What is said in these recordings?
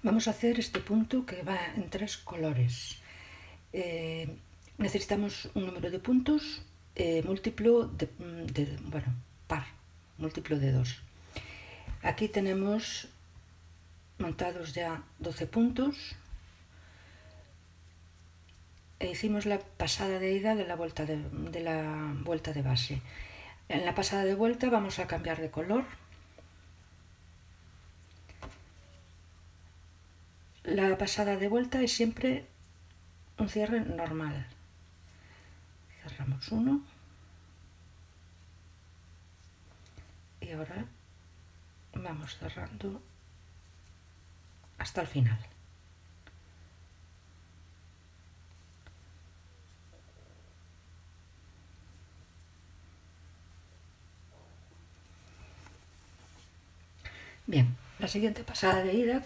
Vamos a hacer este punto que va en 3 colores. Necesitamos un número de puntos múltiplo bueno, par, múltiplo de 2. Aquí tenemos montados ya 12 puntos e hicimos la pasada de ida de la vuelta de base. En la pasada de vuelta vamos a cambiar de color. La pasada de vuelta es siempre un cierre normal. Cerramos uno y ahora vamos cerrando hasta el final. Bien, la siguiente pasada de ida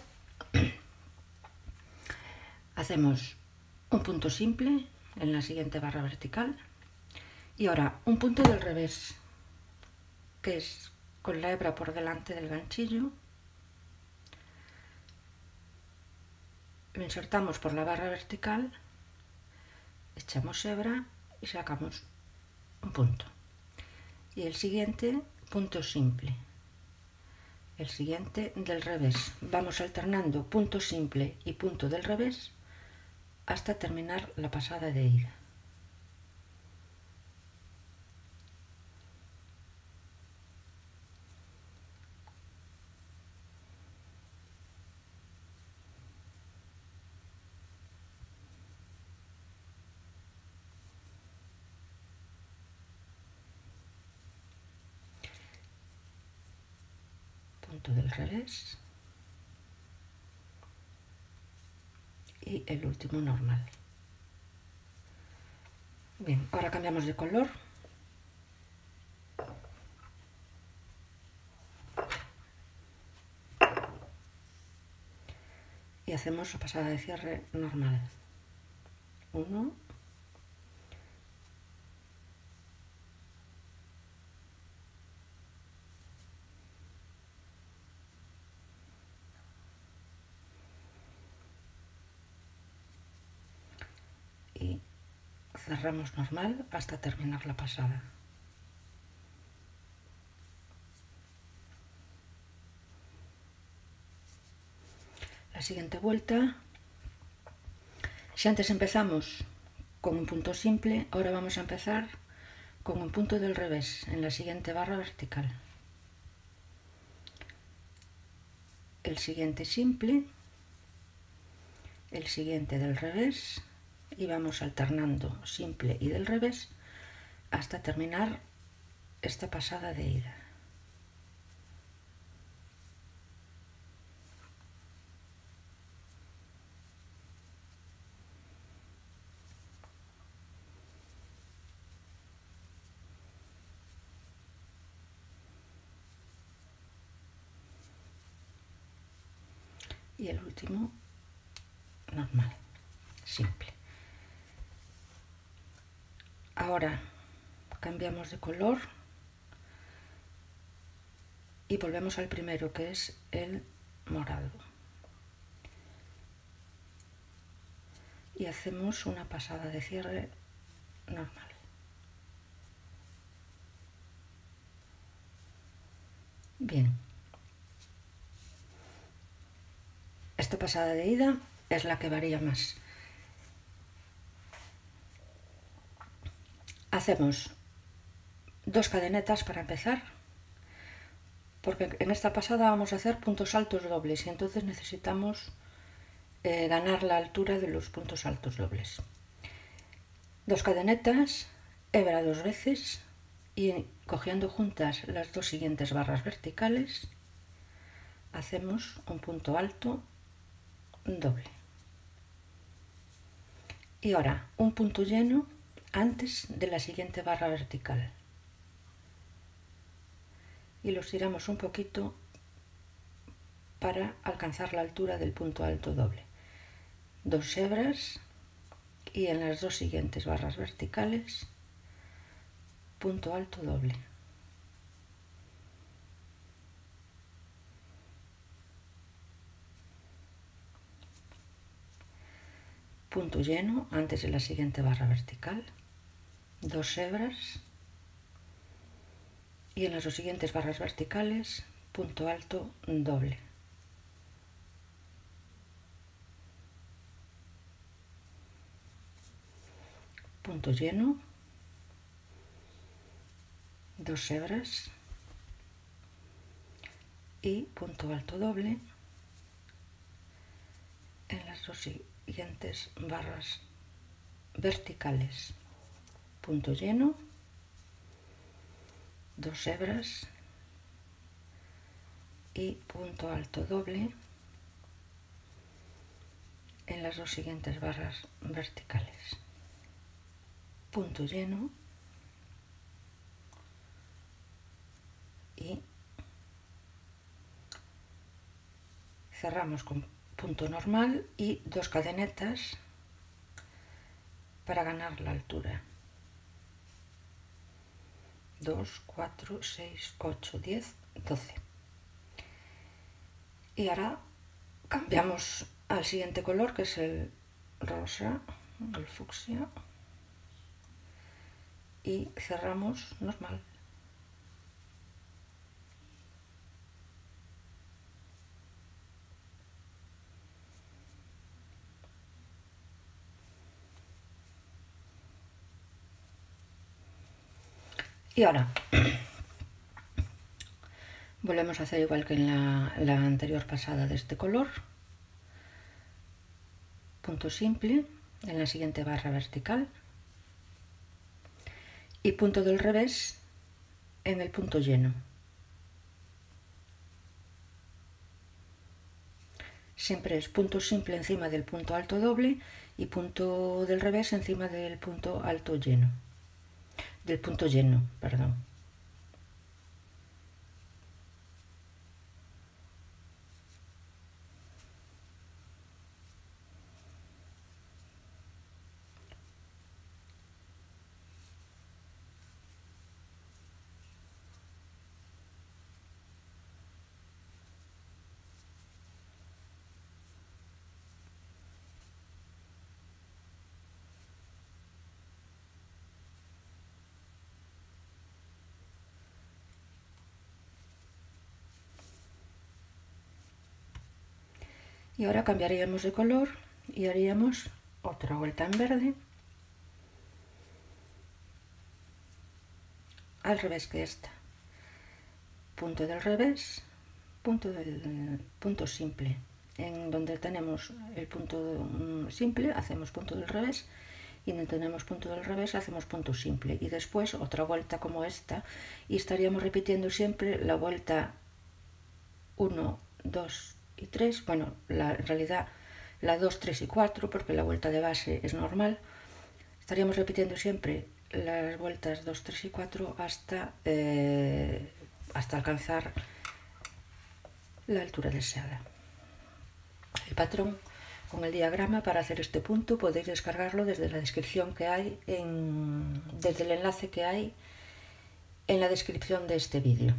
hacemos un punto simple en la siguiente barra vertical y ahora un punto del revés, que es con la hebra por delante del ganchillo. Lo insertamos por la barra vertical, echamos hebra y sacamos un punto. Y el siguiente punto simple. El siguiente del revés. Vamos alternando punto simple y punto del revés hasta terminar la pasada de ida. Punto del revés y el último normal. Bien, ahora cambiamos de color. Y hacemos la pasada de cierre normal. 1, y cerramos normal hasta terminar la pasada. La siguiente vuelta, si antes empezamos con un punto simple, ahora vamos a empezar con un punto del revés en la siguiente barra vertical. El siguiente simple, el siguiente del revés y vamos alternando simple y del revés hasta terminar esta pasada de ida. Y el último normal, simple. Ahora cambiamos de color y volvemos al primero, que es el morado. Y hacemos una pasada de cierre normal. Bien. Esta pasada de ida es la que varía más. Hacemos 2 cadenetas para empezar, porque en esta pasada vamos a hacer puntos altos dobles y entonces necesitamos ganar la altura de los puntos altos dobles. 2 cadenetas, hebra 2 veces y cogiendo juntas las 2 siguientes barras verticales hacemos un punto alto doble. Y ahora un punto lleno antes de la siguiente barra vertical. Y los tiramos un poquito para alcanzar la altura del punto alto doble. 2 hebras y en las 2 siguientes barras verticales punto alto doble. punto lleno antes de la siguiente barra vertical, 2 hebras, y en las dos siguientes barras verticales, punto alto doble. Punto lleno, 2 hebras y punto alto doble en las dos siguientes barras verticales. Punto lleno, 2 hebras y punto alto doble en las dos siguientes barras verticales. Punto lleno y cerramos con punto normal y 2 cadenetas para ganar la altura. 2, 4, 6, 8, 10, 12. Y ahora cambiamos al siguiente color, que es el rosa, el fucsia, y cerramos normal. Y ahora volvemos a hacer igual que en la anterior pasada de este color. Punto simple en la siguiente barra vertical y punto del revés en el punto lleno. Siempre es punto simple encima del punto alto doble y punto del revés encima del punto alto lleno. Del punto lleno, perdón. Y ahora cambiaríamos de color y haríamos otra vuelta en verde, al revés que esta. Punto del revés, punto simple. En donde tenemos el punto simple hacemos punto del revés y donde tenemos punto del revés hacemos punto simple. Y después otra vuelta como esta y estaríamos repitiendo siempre la vuelta 1, 2 y 3, bueno, en realidad la 2, 3 y 4, porque la vuelta de base es normal. Estaríamos repitiendo siempre las vueltas 2, 3 y 4 hasta alcanzar la altura deseada. El patrón con el diagrama para hacer este punto podéis descargarlo desde la descripción que hay desde el enlace que hay en la descripción de este vídeo.